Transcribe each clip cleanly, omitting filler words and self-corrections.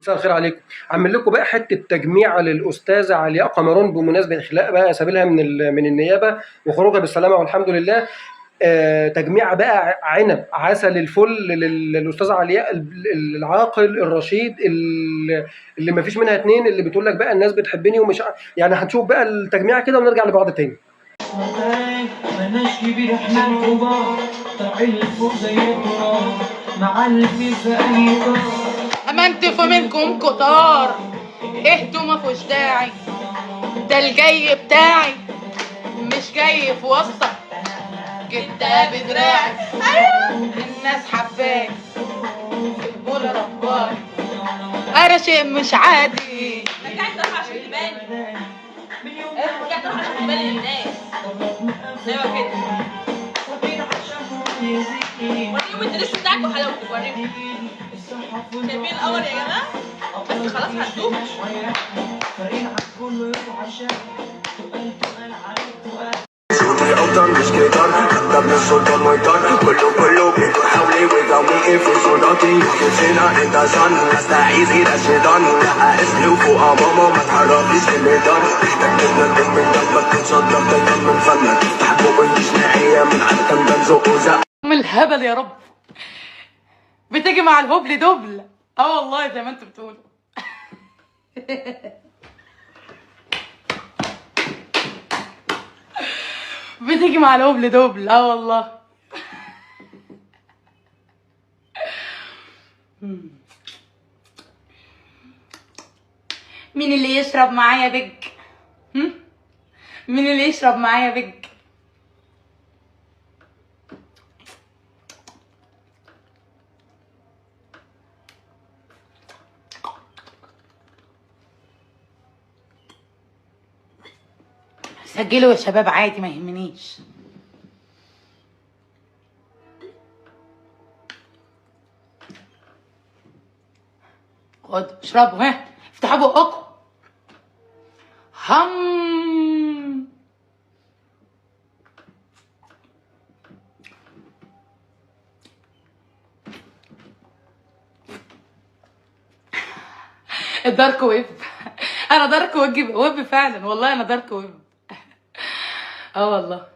مساء الخير عليكم. عامل لكم بقى حته تجميع للاستاذه علياء قمرون بمناسبه اخلاء بقى سبيلها من النيابه وخروجها بالسلامه والحمد لله. تجميع بقى عنب عسل الفل للاستاذه علياء العاقل الرشيد اللي ما فيش منها اتنين، اللي بتقول لك بقى الناس بتحبني ومش يعني هنشوف بقى التجميع كده ونرجع لبعض تاني. مالناش كبير احنا الكبار تعال فوق زي التراب معلم في اي دار. اما انتوا منكم كتار اهدوا مفوش داعي، ده الجاي بتاعي مش جاي في وسطك جبتها بدراعي. ايوه الناس حباك في البول رباك انا شيء مش عادي. رجعت تروح عشان تباني، رجعت تروح عشان تباني للناس. ايوه كده. وريهم الدرس بتاعك وحلاوتك، وريهم. شايفين القمر يا جماعه؟ بس خلاص هتدوب. الأوطان مش جدار، حتى من السلطان ميطان. كله بيدور حولي ويقومي في صورتي. كلنا انت صن استعيذي ده الشيطان. اسمي وفوق ماما ما تحركيش في الميدان. محتاج منك من دمك تتصدر دايما من فنك. تفتح بقك جناحية من عندك بنزق وزق. من الهبل يا رب بتيجي مع الهبل دبل. والله زي ما انتوا بتقولوا. بتيجي مع الهبل دبل. والله. مين اللي يشرب معايا بج؟ مين اللي يشرب معايا بج؟ سجلوا يا شباب عادي ما يهمنيش. خد اشربوا، ها افتحوا بقكم. هم الدارك ويب. انا دارك ويب فعلا، والله انا دارك ويب. والله.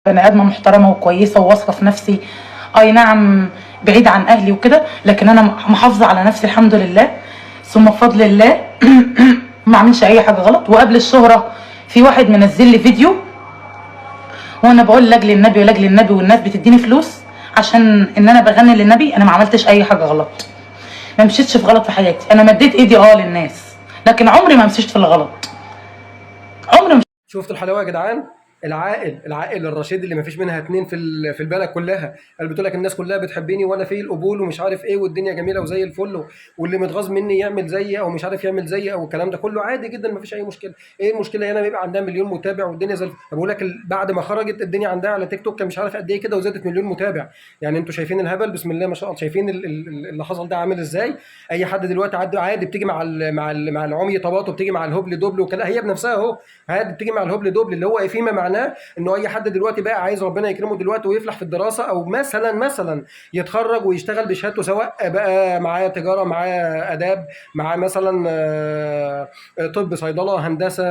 بني ادمه محترمه وكويسه وواثقه في نفسي. اي نعم بعيد عن اهلي وكده، لكن انا محافظه على نفسي الحمد لله ثم بفضل الله. ما اعملش اي حاجه غلط. وقبل الشهره في واحد منزل لي فيديو وانا بقول لاجل النبي ولاجل النبي، والناس بتديني فلوس عشان ان انا بغني للنبي. انا ما عملتش اي حاجه غلط، ما مشيتش في غلط في حياتي. انا مديت ايدي للناس، لكن عمري ما مشيت في الغلط. عمري. شفتوا الحلاوه يا جدعان؟ العاقل الرشيد اللي ما فيش منها اتنين في البلد كلها، اللي بتقول لك الناس كلها بتحبني وانا في القبول ومش عارف ايه والدنيا جميله وزي الفل، واللي متغاظ مني يعمل زيي او مش عارف يعمل زيي او الكلام ده كله عادي جدا ما فيش اي مشكله. ايه المشكله هنا؟ بيبقى عندها مليون متابع والدنيا زي بقول لك بعد ما خرجت الدنيا عندها على تيك توك كان مش عارف قد ايه كده وزادت مليون متابع. يعني انتوا شايفين الهبل؟ بسم الله ما شاء الله. شايفين اللي حصل ده عامل ازاي؟ اي حد دلوقتي عادي بتيجي مع العمي طباطه، بتيجي مع الهبل دوبل وكده، هي بنفسها اهو عادي بتيجي مع الهبل دوبل، اللي هو ايه فيما معناه انه اي حد دلوقتي بقى عايز ربنا يكرمه دلوقتي ويفلح في الدراسه، او مثلا يتخرج ويشتغل بشهادته، سواء بقى معاه تجاره، معاه اداب، معاه مثلا طب، صيدله، هندسه،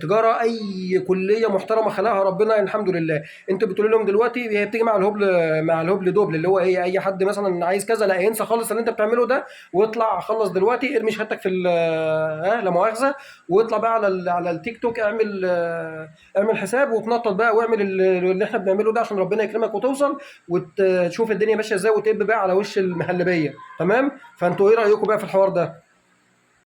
تجاره، اي كليه محترمه خلقها ربنا الحمد لله. انت بتقول لهم دلوقتي هي بتيجي مع الهبل دوبل، اللي هو ايه اي حد مثلا عايز كذا لا ينسى خالص اللي انت بتعمله ده واطلع خلص دلوقتي ارمي شهادتك في لا مؤاخذه، واطلع بقى على التيك توك اعمل حساب وتنطط بقى واعمل اللي احنا بنعمله ده عشان ربنا يكرمك وتوصل وتشوف الدنيا ماشيه ازاي وتقب بقى على وش المهلبيه. تمام؟ فانتوا ايه رايكم بقى في الحوار ده؟